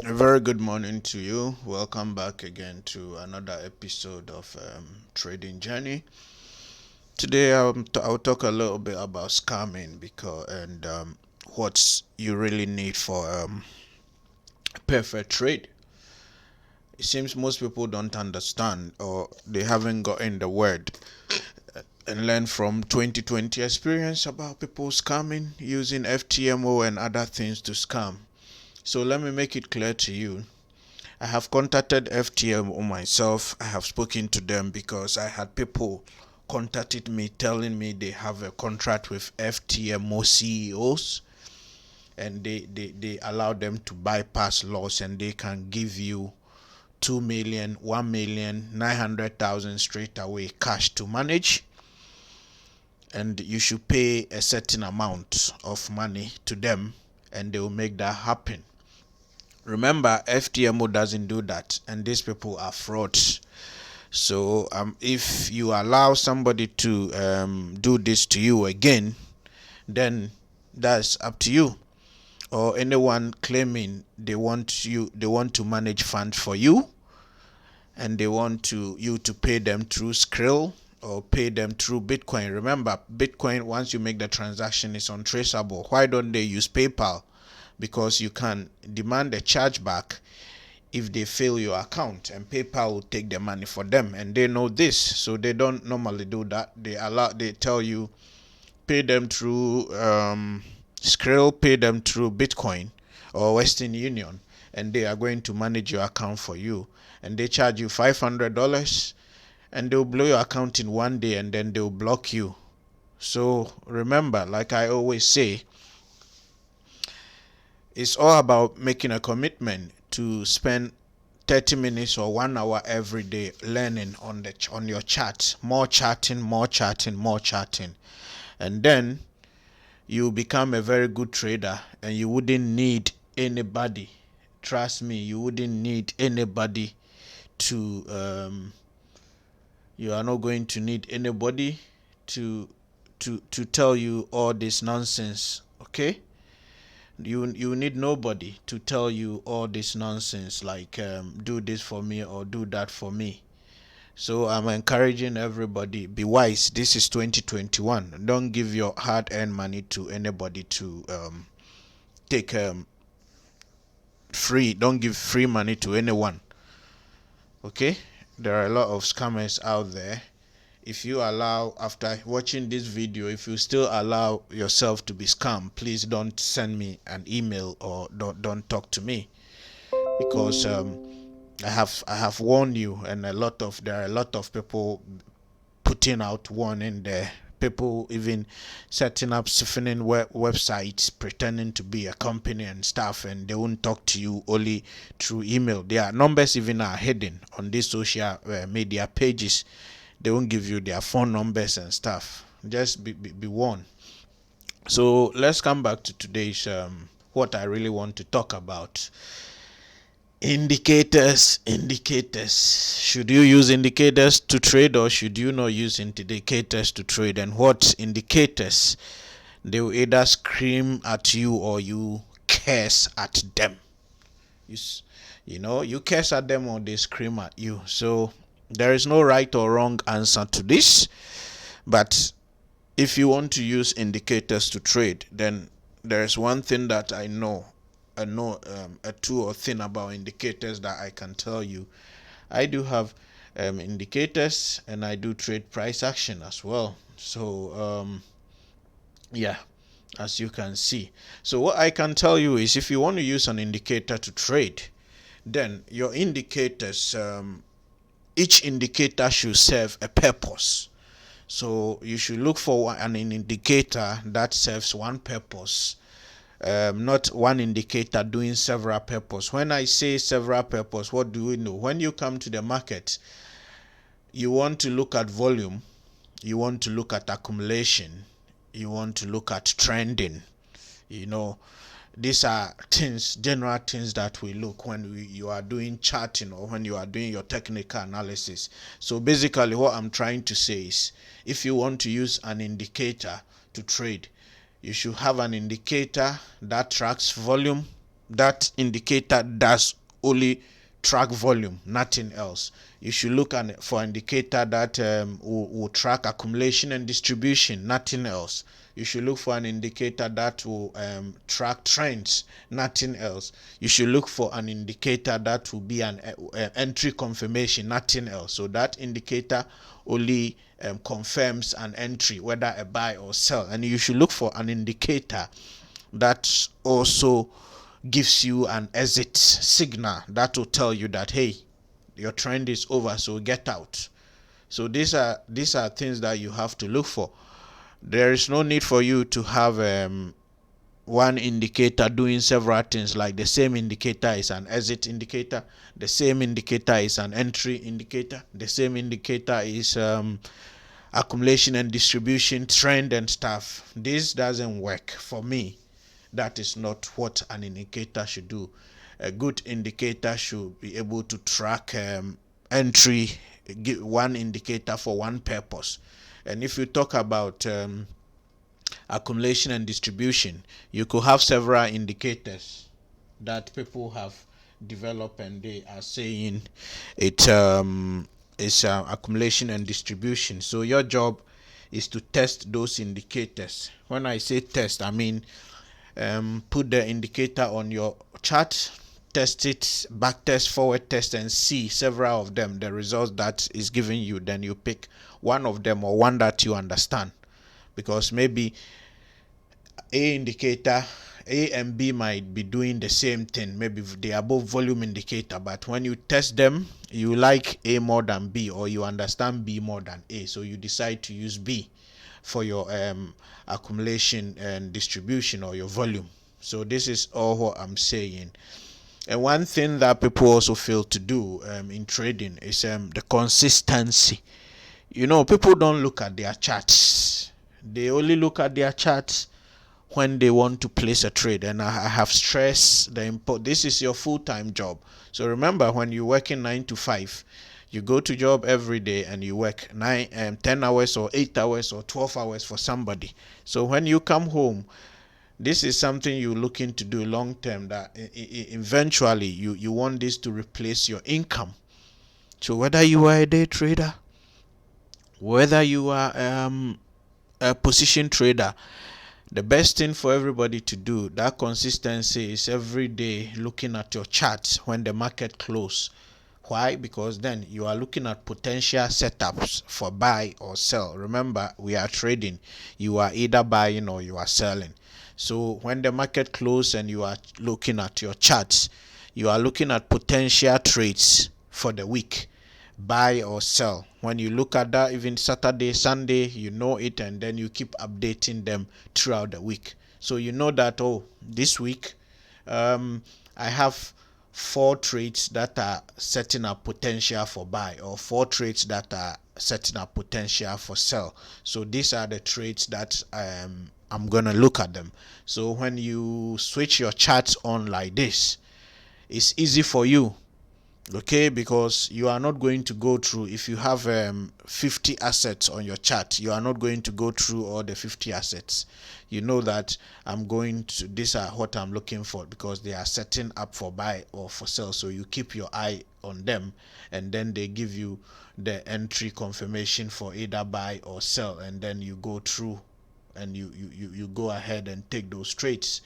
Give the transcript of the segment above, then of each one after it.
A very good morning to you. Welcome back again to another episode of Trading Journey. Today I'll talk a little bit about scamming and what you really need for a perfect trade. It seems most people don't understand or they haven't gotten the word and learn from 2020 experience about people scamming using FTMO and other things to scam. So let me make it clear to you. I have contacted FTMO myself. I have spoken to them because I had people contacted me telling me they have a contract with FTMO CEOs and they allow them to bypass laws and they can give you 2 million, 1,900,000 straight away cash to manage, and you should pay a certain amount of money to them and they will make that happen. Remember, FTMO doesn't do that, and these people are frauds. So if you allow somebody to do this to you again, then that's up to you. Or anyone claiming they want to manage funds for you, and they want you to pay them through Skrill or pay them through Bitcoin. Remember, Bitcoin, once you make the transaction, is untraceable. Why don't they use PayPal? Because you can demand a chargeback if they fail your account, and PayPal will take the money for them, and they know this, so they don't normally do that. They tell you pay them through Skrill, pay them through Bitcoin or Western Union, and they are going to manage your account for you, and they charge you $500, and they'll blow your account in one day, and then they'll block you. So remember, like I always say, it's all about making a commitment to spend 30 minutes or 1 hour every day learning on your chat, more chatting, and then you become a very good trader, and you wouldn't need anybody. Trust me, you wouldn't need anybody to you are not going to need anybody to tell you all this nonsense. Okay, you need nobody to tell you all this nonsense like do this for me or do that for me. So I'm encouraging everybody, be wise. This is 2021. Don't give your hard-earned money to anybody to take free. Don't give free money to anyone. Okay, there are a lot of scammers out there. If you allow, after watching this video, if you still allow yourself to be scammed, please don't send me an email or don't talk to me, because I have warned you, and there are a lot of people putting out warning there. People even setting up siphoning websites pretending to be a company and stuff, and they won't talk to you, only through email. Their numbers even are hidden on these social media pages. They won't give you their phone numbers and stuff. Just be warned. So let's come back to today's what I really want to talk about. Indicators. Should you use indicators to trade, or should you not use indicators to trade? And what indicators? They will either scream at you or you curse at them. You curse at them or they scream at you. So there is no right or wrong answer to this. But if you want to use indicators to trade, then there's one thing that I know a two or thing about indicators that I can tell you. I do have indicators, and I do trade price action as well. So yeah, as you can see. So what I can tell you is, if you want to use an indicator to trade, then your indicators, each indicator should serve a purpose. So you should look for an indicator that serves one purpose, not one indicator doing several purposes. When I say several purposes, what do we know? When you come to the market, you want to look at volume, you want to look at accumulation, you want to look at trending. These are general things that we look when you are doing charting or when you are doing your technical analysis. So basically what I'm trying to say is, if you want to use an indicator to trade, you should have an indicator that tracks volume, that indicator does only track volume, nothing else. You should look for an indicator that will track accumulation and distribution, nothing else. You should look for an indicator that will track trends, nothing else. You should look for an indicator that will be an entry confirmation, nothing else. So that indicator only confirms an entry, whether a buy or sell. And you should look for an indicator that also gives you an exit signal that will tell you that, hey, your trend is over, so get out. So these are things that you have to look for. There is no need for you to have one indicator doing several things. Like the same indicator is an exit indicator, the same indicator is an entry indicator, the same indicator is accumulation and distribution, trend and stuff. This doesn't work for me. That is not what an indicator should do. A good indicator should be able to track entry, give one indicator for one purpose. And if you talk about accumulation and distribution, you could have several indicators that people have developed, and they are saying it's accumulation and distribution. So your job is to test those indicators. When I say test, I mean put the indicator on your chart, test it, back test, forward test, and see several of them, the results that is giving you. Then you pick one of them, or one that you understand, because maybe A indicator, A and B might be doing the same thing. Maybe they are both volume indicator, but when you test them, you like A more than B, or you understand B more than A, so you decide to use B for your accumulation and distribution, or your volume. So this is all what I'm saying. And one thing that people also fail to do in trading is the consistency. People don't look at their charts. They only look at their charts when they want to place a trade. And I have stressed the import. This is your full-time job. So remember, when you're working 9 to 5, you go to job every day and you work 10 hours or 8 hours or 12 hours for somebody. So when you come home, this is something you're looking to do long term, that eventually you want this to replace your income. So whether you are a day trader, whether you are a position trader, the best thing for everybody to do, that consistency, is every day looking at your charts when the market close. Why? Because then you are looking at potential setups for buy or sell. Remember, we are trading. You are either buying or you are selling. So when the market closes and you are looking at your charts, you are looking at potential trades for the week, buy or sell. When you look at that, even Saturday, Sunday, you know it, and then you keep updating them throughout the week. So you know that, oh, this week I have 4 trades that are setting up potential for buy, or 4 trades that are setting up potential for sell. So these are the trades that I'm gonna look at them. So when you switch your charts on like this, it's easy for you, okay, because you are not going to go through. If you have 50 assets on your chart, you are not going to go through all the 50 assets. You know that these are what I'm looking for, because they are setting up for buy or for sell. So you keep your eye on them, and then they give you the entry confirmation for either buy or sell, and then you go through and you go ahead and take those trades.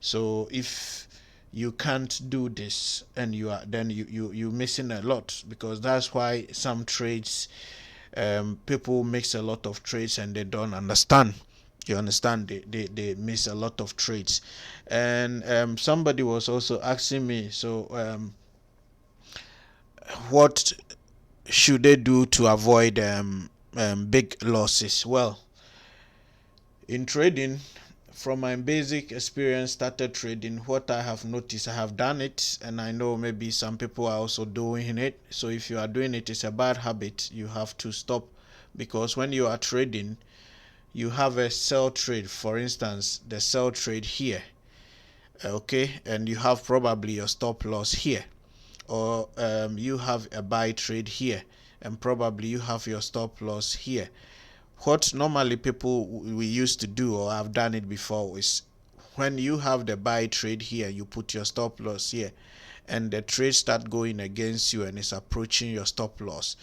So if you can't do this, and you're missing a lot, because that's why some trades, people mix a lot of trades and they don't understand. You understand? They miss a lot of trades. And somebody was also asking me, so what should they do to avoid big losses? Well, in trading, from my basic experience, started trading, what I have noticed, I have done it, and I know maybe some people are also doing it. So if you are doing it, it's a bad habit. You have to stop, because when you are trading, you have a sell trade. For instance, the sell trade here, okay, and you have probably your stop loss here, or you have a buy trade here, and probably you have your stop loss here. What normally people we used to do, or have done it before, is when you have the buy trade here, you put your stop loss here, and the trade start going against you and it's approaching your stop loss,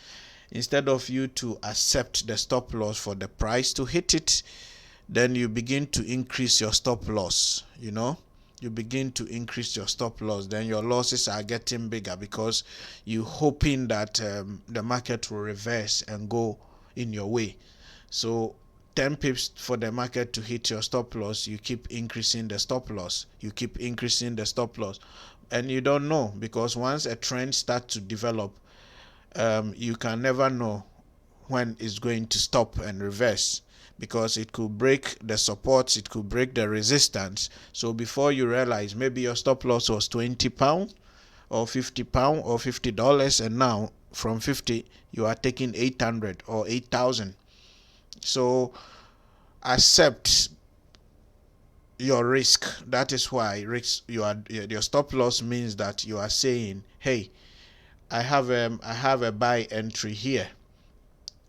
instead of you to accept the stop loss for the price to hit it, then you begin to increase your stop loss. You begin to increase your stop loss, then your losses are getting bigger because you hoping that the market will reverse and go in your way. So 10 pips for the market to hit your stop loss, you keep increasing the stop loss, and you don't know, because once a trend starts to develop, you can never know when it's going to stop and reverse, because it could break the supports, it could break the resistance. So before you realize, maybe your stop loss was £20 or £50 or $50, and now from 50 you are taking 800 or 8,000. So accept your risk. That is why your stop loss means that you are saying, hey, I have a buy entry here,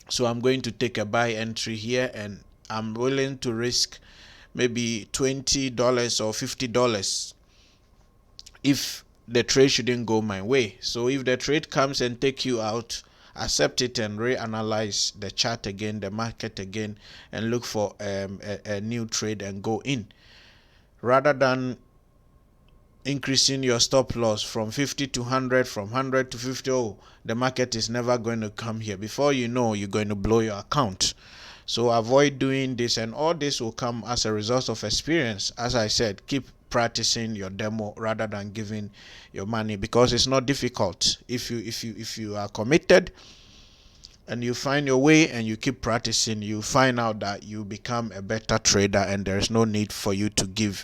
so I'm going to take a buy entry here, and I'm willing to risk maybe $20 or $50 if the trade shouldn't go my way. So if the trade comes and take you out, accept it and reanalyze the chart again, the market again, and look for a new trade and go in, rather than increasing your stop loss from 50 to 100, from 100 to 50. Oh, the market is never going to come here. Before you know, you're going to blow your account. So avoid doing this, and all this will come as a result of experience. As I said, keep practicing your demo rather than giving your money, because it's not difficult. If you are committed and you find your way and you keep practicing, you find out that you become a better trader, and there's no need for you to give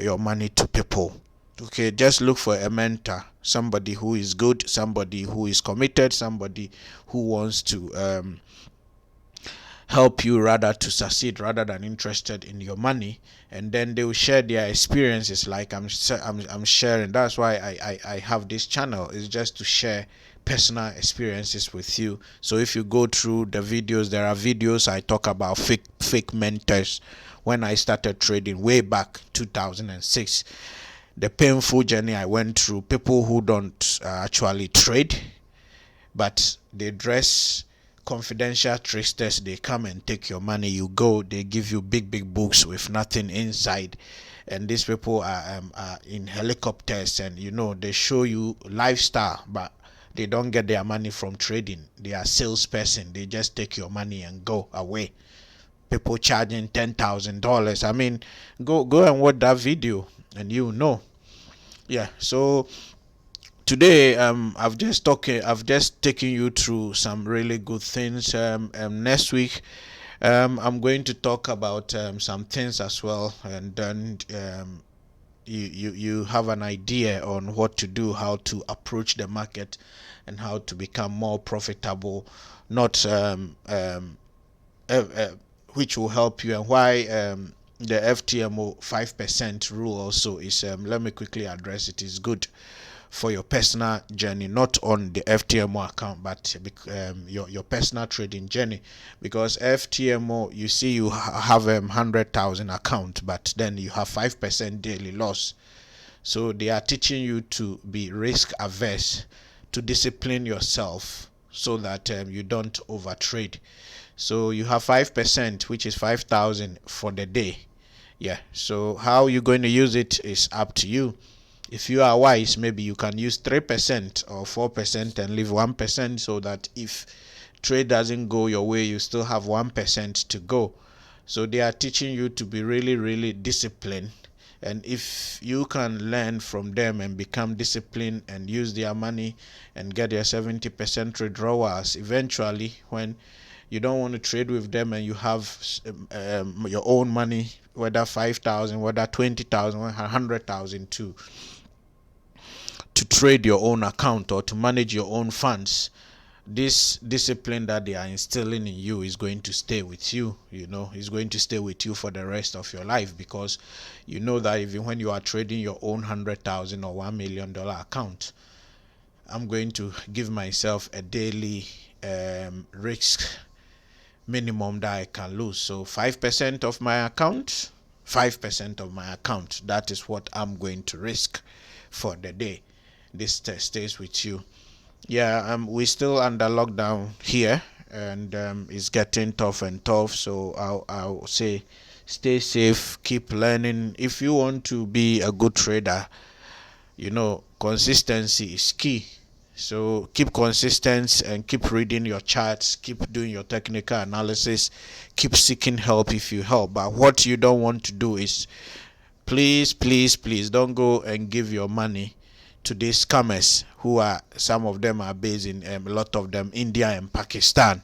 your money to people. Okay, just look for a mentor, somebody who is good, somebody who is committed, somebody who wants to help you rather to succeed, rather than interested in your money, and then they will share their experiences like I'm sharing. That's why I have this channel, is just to share personal experiences with you. So if you go through the videos, there are videos I talk about fake mentors. When I started trading way back 2006, the painful journey I went through, people who don't actually trade, but they dress confidential tricksters. They come and take your money. You go, they give you big books with nothing inside, and these people are in helicopters, and they show you lifestyle, but they don't get their money from trading. They are salesperson. They just take your money and go away. People charging $10,000. I mean, go and watch that video and yeah. So today I've just taken you through some really good things. Next week I'm going to talk about some things as well, and then you have an idea on what to do, how to approach the market, and how to become more profitable, not which will help you, and why the FTMO 5% rule also is, let me quickly address it, is good for your personal journey, not on the FTMO account, but your personal trading journey. Because FTMO, you see, you have 100,000 account, but then you have 5% daily loss. So they are teaching you to be risk averse, to discipline yourself, so that you don't overtrade. So you have 5%, which is 5,000 for the day. Yeah. So how you're going to use it is up to you. If you are wise, maybe you can use 3% or 4% and leave 1%, so that if trade doesn't go your way, you still have 1% to go. So they are teaching you to be really disciplined. And if you can learn from them and become disciplined and use their money and get your 70% withdrawals, eventually when you don't want to trade with them and you have your own money, whether 5,000, whether 20,000, 100,000 to trade your own account or to manage your own funds, this discipline that they are instilling in you is going to stay with you. It's going to stay with you for the rest of your life, because you know that even when you are trading your own 100,000 or $1 million account, I'm going to give myself a daily risk minimum that I can lose. So 5% of my account, 5% of my account. That is what I'm going to risk for the day. This stays with you. Yeah, we still under lockdown here, and it's getting tough and tough. So I'll say, stay safe, keep learning. If you want to be a good trader, consistency is key. So keep consistent and keep reading your charts, keep doing your technical analysis, keep seeking help if you help. But what you don't want to do is, please, please, please don't go and give your money to these scammers, who are, some of them are based in, a lot of them, India and Pakistan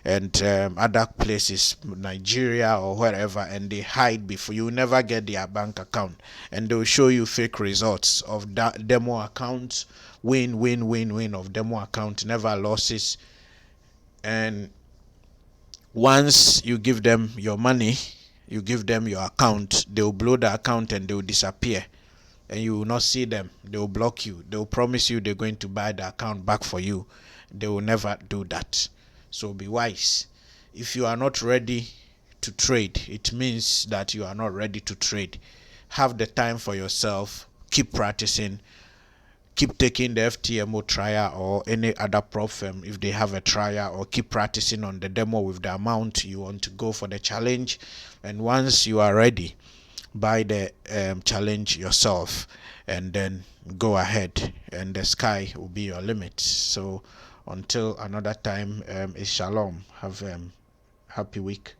and other places, Nigeria or wherever, and they hide before you never get their bank account, and they'll show you fake results of that demo accounts, win of demo account, never losses. And once you give them your money, you give them your account, they'll blow the account and they'll disappear, and you will not see them. They will block you. They will promise you they're going to buy the account back for you. They will never do that. So be wise. If you are not ready to trade, it means that you are not ready to trade. Have the time for yourself. Keep practicing. Keep taking the FTMO trial or any other prop firm if they have a trial, or keep practicing on the demo with the amount you want to go for the challenge. And once you are ready, buy the challenge yourself, and then go ahead, and the sky will be your limit. So until another time, is shalom. Have happy week.